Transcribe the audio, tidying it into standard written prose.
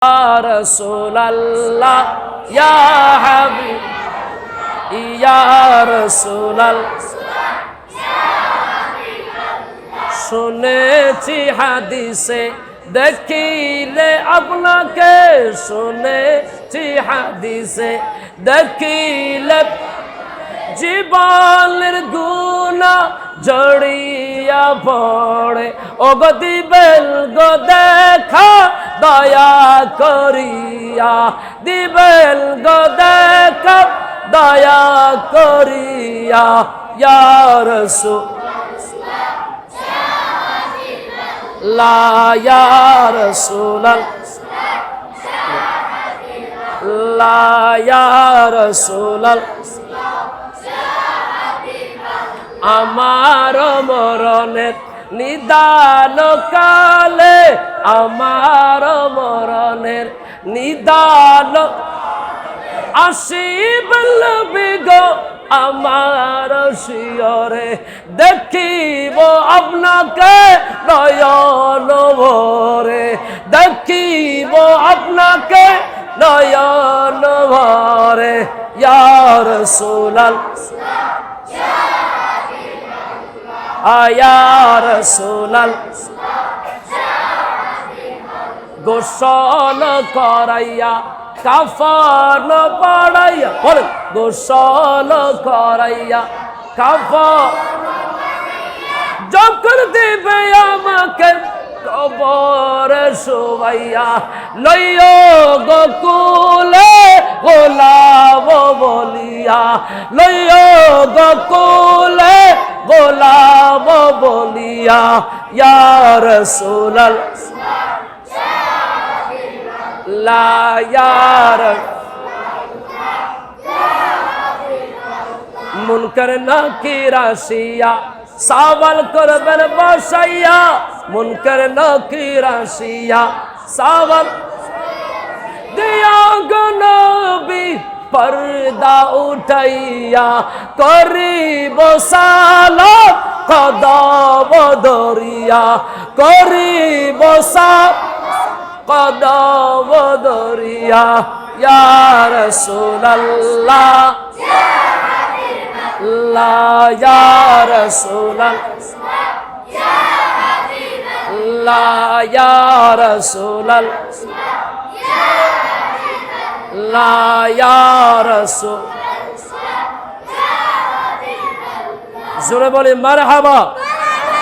Ya Rasulallah, Ya Habib, Ya Rasulallah, শুনেছি হাদিসে দেখিলে আপনাকে, শুনেছি হাদিসে দেখিলে জীবনের গুনাহ জড়িয়া পড়ে। ওগো দিবেন গো দেখা দয়া করিয়া, দিবেন গো দেখা দয়া করিয়া। ইয়া রাসূলুল্লাহ, ইয়া রাসূলুল্লাহ, ইয়া রাসূলুল্লাহ, আমার মরণের নিদান কালে, আমার মরণের নিদান আসিবেন বিগো আমার শিয়রে, দেখিব আপনাকে নয়ন ভরে, দেখিব আপনাকে নয়ন ভরে। ইয়া রাসূলুল্লাহ, ইয়া রাসূলুল্লাহ, গোসল করাইয়া কাফন পড়াইয়া, বলেন গোসল করাইয়া কাফন যখন দিবে আমাকে কবরে শোয়াইয়া, লইও গোকুলে গোলাম বলিয়া, লইও গোকুলে গোলাম বলিয়া। ইয়া রাসূলুল্লাহ, ইয়া মুনকার নাকির আসিয়া সওয়াল করবেন বসাইয়া, মুনকার নাকির আসিয়া সওয়াল দিয়া গো নবী পর্দা উঠাইয়া, করিব সালাত কদম ধরিয়া, করিব সালাত কদম ধরিয়া। ইয়া রাসূলুল্লাহ, ইয়া রাসূলুল্লাহ, ইয়া রাসূলুল্লাহ, ইয়া রাসূল। জোরে বলি মারহাবা।